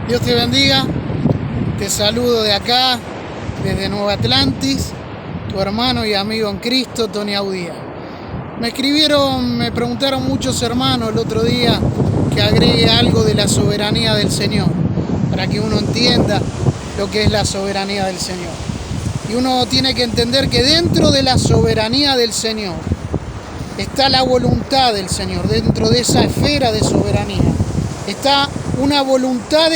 Dios te bendiga, te saludo de acá, desde Nueva Atlantis, tu hermano y amigo en Cristo, Tony Audía. Me preguntaron muchos hermanos el otro día que agregue algo de la soberanía del Señor, para que uno entienda lo que es la soberanía del Señor. Y uno tiene que entender que dentro de la soberanía del Señor está la voluntad del Señor, dentro de esa esfera de soberanía. Está una voluntad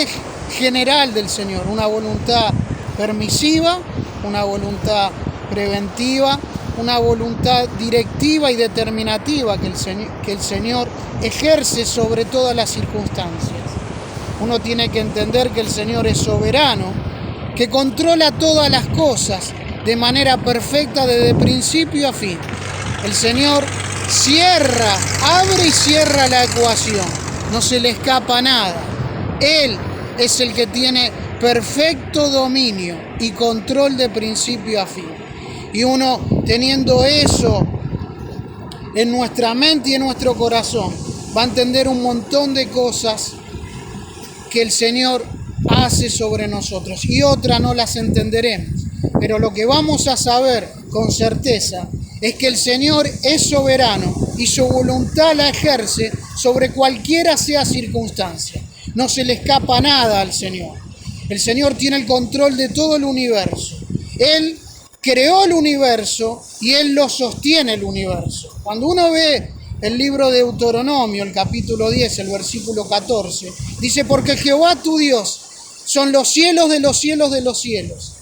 general del Señor, una voluntad permisiva, una voluntad preventiva, una voluntad directiva y determinativa que el Señor ejerce sobre todas las circunstancias. Uno tiene que entender que el Señor es soberano, que controla todas las cosas de manera perfecta desde principio a fin. El Señor abre y cierra la ecuación, no se le escapa nada. Él es el que tiene perfecto dominio y control de principio a fin. Y uno, teniendo eso en nuestra mente y en nuestro corazón, va a entender un montón de cosas que el Señor hace sobre nosotros, y otras no las entenderemos. Pero lo que vamos a saber con certeza es que el Señor es soberano y su voluntad la ejerce sobre cualquiera sea circunstancia. No se le escapa nada al Señor. El Señor tiene el control de todo el universo. Él creó el universo y Él lo sostiene el universo. Cuando uno ve el libro de Deuteronomio, el capítulo 10, el versículo 14, dice: porque Jehová tu Dios son los cielos de los cielos de los cielos,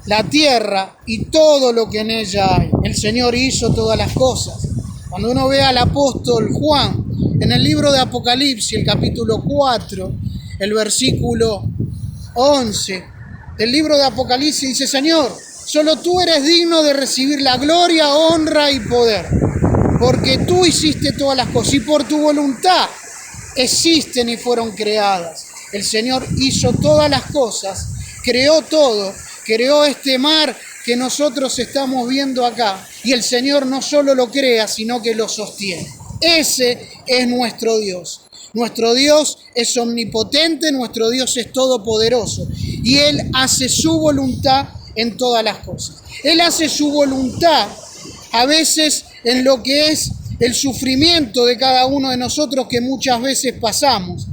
la tierra y todo lo que en ella hay. El Señor hizo todas las cosas. Cuando uno ve al apóstol Juan, en el libro de Apocalipsis, el capítulo 4, el versículo 11, del libro de Apocalipsis, dice: Señor, solo tú eres digno de recibir la gloria, honra y poder, porque tú hiciste todas las cosas y por tu voluntad existen y fueron creadas. El Señor hizo todas las cosas, creó todo, creó este mar que nosotros estamos viendo acá, y el Señor no solo lo crea, sino que lo sostiene. Ese es nuestro Dios. Nuestro Dios es omnipotente, nuestro Dios es todopoderoso, y Él hace su voluntad en todas las cosas. Él hace su voluntad a veces en lo que es el sufrimiento de cada uno de nosotros, que muchas veces pasamos.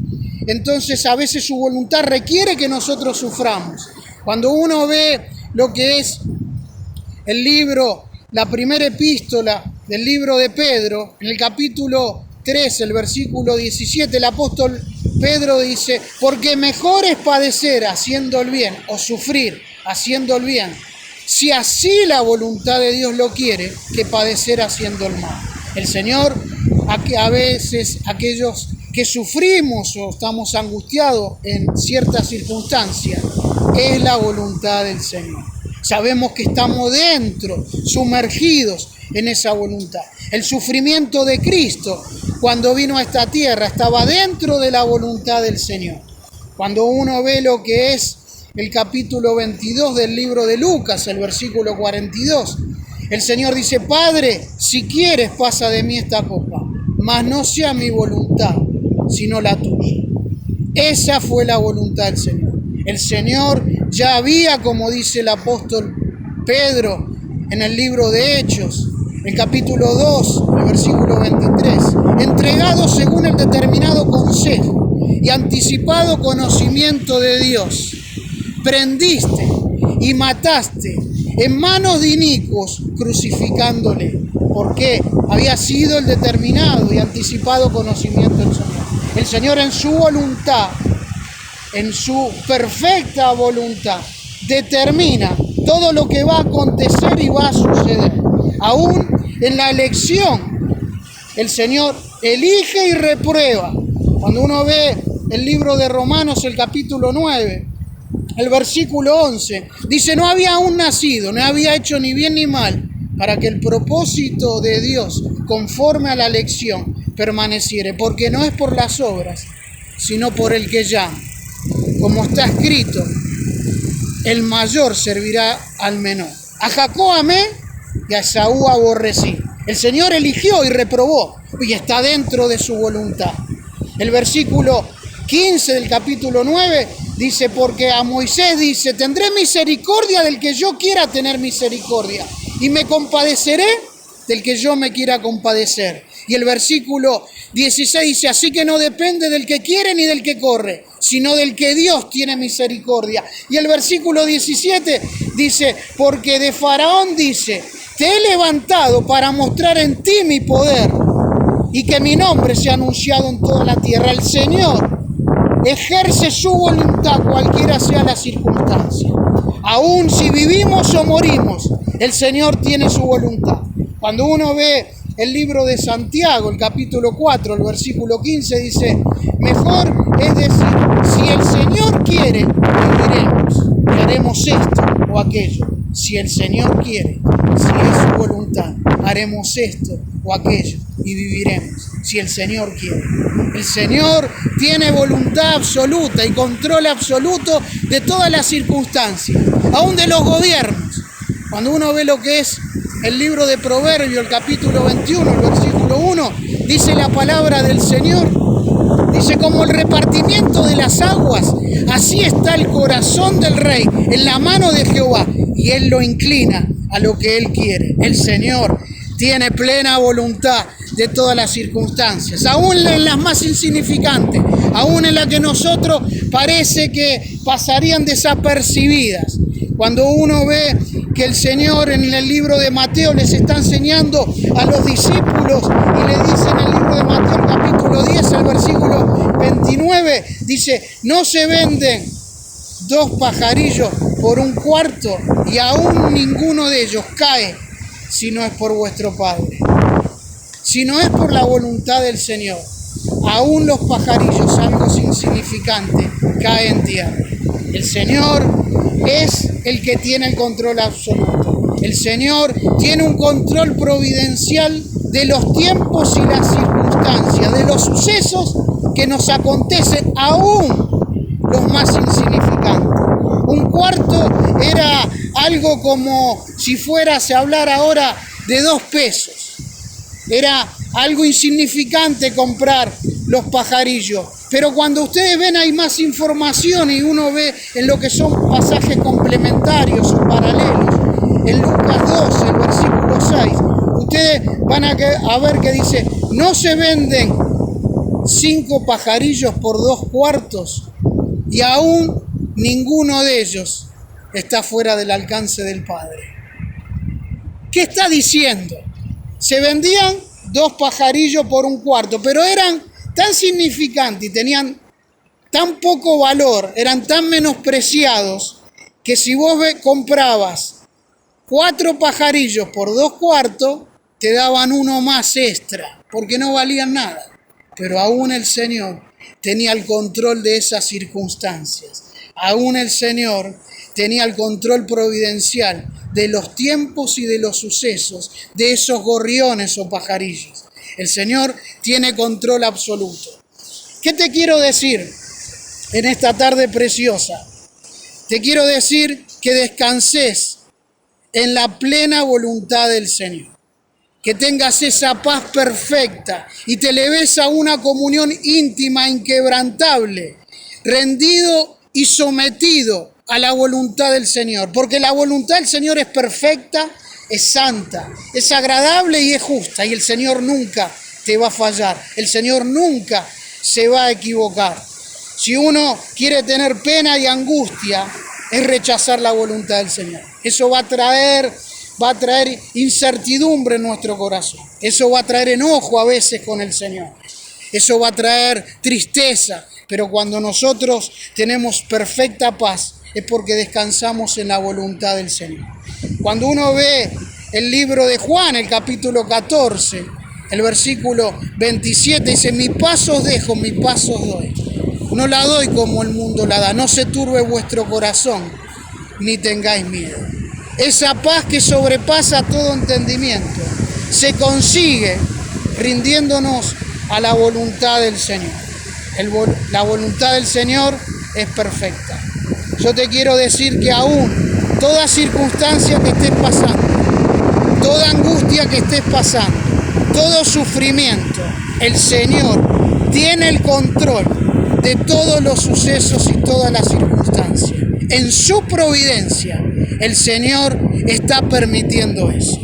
Entonces a veces su voluntad requiere que nosotros suframos. Cuando uno ve lo que es el libro, la primera epístola del libro de Pedro, en el capítulo 3, el versículo 17, el apóstol Pedro dice: porque mejor es padecer haciendo el bien o sufrir haciendo el bien, si así la voluntad de Dios lo quiere, que padecer haciendo el mal. El Señor, a veces aquellos que sufrimos o estamos angustiados en ciertas circunstancias, es la voluntad del Señor. Sabemos que estamos dentro, sumergidos en esa voluntad. El sufrimiento de Cristo, cuando vino a esta tierra, estaba dentro de la voluntad del Señor. Cuando uno ve lo que es el capítulo 22 del libro de Lucas, el versículo 42, el Señor dice: Padre, si quieres, pasa de mí esta copa, mas no sea mi voluntad, sino la tuya. Esa fue la voluntad del Señor. El Señor ya había, como dice el apóstol Pedro en el libro de Hechos, el capítulo 2, el versículo 23, entregado según el determinado consejo y anticipado conocimiento de Dios, prendiste y mataste en manos de inicuos, crucificándole, porque había sido el determinado y anticipado conocimiento del Señor. El Señor, en su voluntad, en su perfecta voluntad, determina todo lo que va a acontecer y va a suceder. Aún en la elección, el Señor elige y reprueba. Cuando uno ve el libro de Romanos, el capítulo 9, el versículo 11, dice: no había aún nacido, no había hecho ni bien ni mal, para que el propósito de Dios, conforme a la elección, permaneciere, porque no es por las obras, sino por el que llama. Como está escrito: el mayor servirá al menor. A Jacob amé y a Esaú aborrecí. El Señor eligió y reprobó, y está dentro de su voluntad. El versículo 15 del capítulo 9, dice, porque a Moisés dice, tendré misericordia del que yo quiera tener misericordia y me compadeceré del que yo me quiera compadecer. Y el versículo 16 dice, así que no depende del que quiere ni del que corre, sino del que Dios tiene misericordia. Y el versículo 17 dice, porque de Faraón dice, te he levantado para mostrar en ti mi poder y que mi nombre sea anunciado en toda la tierra. El Señor ejerce su voluntad cualquiera sea la circunstancia. Aún si vivimos o morimos, el Señor tiene su voluntad. Cuando uno ve el libro de Santiago, el capítulo 4, el versículo 15, dice, mejor es decir, si el Señor quiere, viviremos y haremos esto o aquello. Si el Señor quiere, si es su voluntad, haremos esto o aquello y viviremos. Si el Señor quiere. El Señor tiene voluntad absoluta y control absoluto de todas las circunstancias, aún de los gobiernos. Cuando uno ve lo que es el libro de Proverbios, el capítulo 21, el versículo 1, dice la palabra del Señor. Dice, como el repartimiento de las aguas, así está el corazón del rey en la mano de Jehová, y él lo inclina a lo que él quiere. El Señor tiene plena voluntad de todas las circunstancias, aún en las más insignificantes, aún en las que nosotros parece que pasarían desapercibidas. Cuando uno ve que el Señor en el libro de Mateo les está enseñando a los discípulos y le dice en el libro de Mateo capítulo 10, el versículo 29, dice, no se venden 2 pajarillos por un cuarto y aún ninguno de ellos cae si no es por vuestro Padre. Si no es por la voluntad del Señor, aún los pajarillos, algo insignificante, caen en tierra. El Señor es el que tiene el control absoluto. El Señor tiene un control providencial de los tiempos y las circunstancias, de los sucesos que nos acontecen, aún los más insignificantes. Un cuarto era algo como si se hablara ahora de 2 pesos. Era algo insignificante comprar los pajarillos. Pero cuando ustedes ven hay más información y uno ve en lo que son pasajes complementarios o paralelos. En Lucas 12, el versículo 6, ustedes van a ver que dice, no se venden 5 pajarillos por 2 cuartos y aún ninguno de ellos está fuera del alcance del Padre. ¿Qué está diciendo? Se vendían 2 pajarillos por un cuarto, pero eran tan significantes y tenían tan poco valor, eran tan menospreciados, que si vos comprabas 4 pajarillos por 2 cuartos, te daban uno más extra, porque no valían nada. Pero aún el Señor tenía el control de esas circunstancias. Aún el Señor tenía el control providencial de los tiempos y de los sucesos, de esos gorriones o pajarillos. El Señor tiene control absoluto. ¿Qué te quiero decir en esta tarde preciosa? Te quiero decir que descanses en la plena voluntad del Señor. Que tengas esa paz perfecta y te eleves a una comunión íntima, inquebrantable, rendido y sometido a la voluntad del Señor. Porque la voluntad del Señor es perfecta, es santa, es agradable y es justa. Y el Señor nunca te va a fallar. El Señor nunca se va a equivocar. Si uno quiere tener pena y angustia, es rechazar la voluntad del Señor. Eso va a traer incertidumbre en nuestro corazón. Eso va a traer enojo a veces con el Señor. Eso va a traer tristeza. Pero cuando nosotros tenemos perfecta paz, es porque descansamos en la voluntad del Señor. Cuando uno ve el libro de Juan, el capítulo 14, el versículo 27, dice, mi paz os dejo, mi paz os doy. No la doy como el mundo la da. No se turbe vuestro corazón, ni tengáis miedo. Esa paz que sobrepasa todo entendimiento se consigue rindiéndonos a la voluntad del Señor. La voluntad del Señor es perfecta. Yo te quiero decir que aún toda circunstancia que estés pasando, toda angustia que estés pasando, todo sufrimiento, el Señor tiene el control de todos los sucesos y todas las circunstancias. En su providencia, el Señor está permitiendo eso.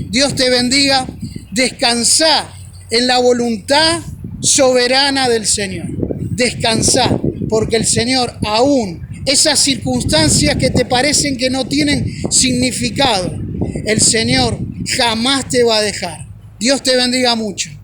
Dios te bendiga. Descansá en la voluntad soberana del Señor. Descansá, porque el Señor, aún esas circunstancias que te parecen que no tienen significado, el Señor jamás te va a dejar. Dios te bendiga mucho.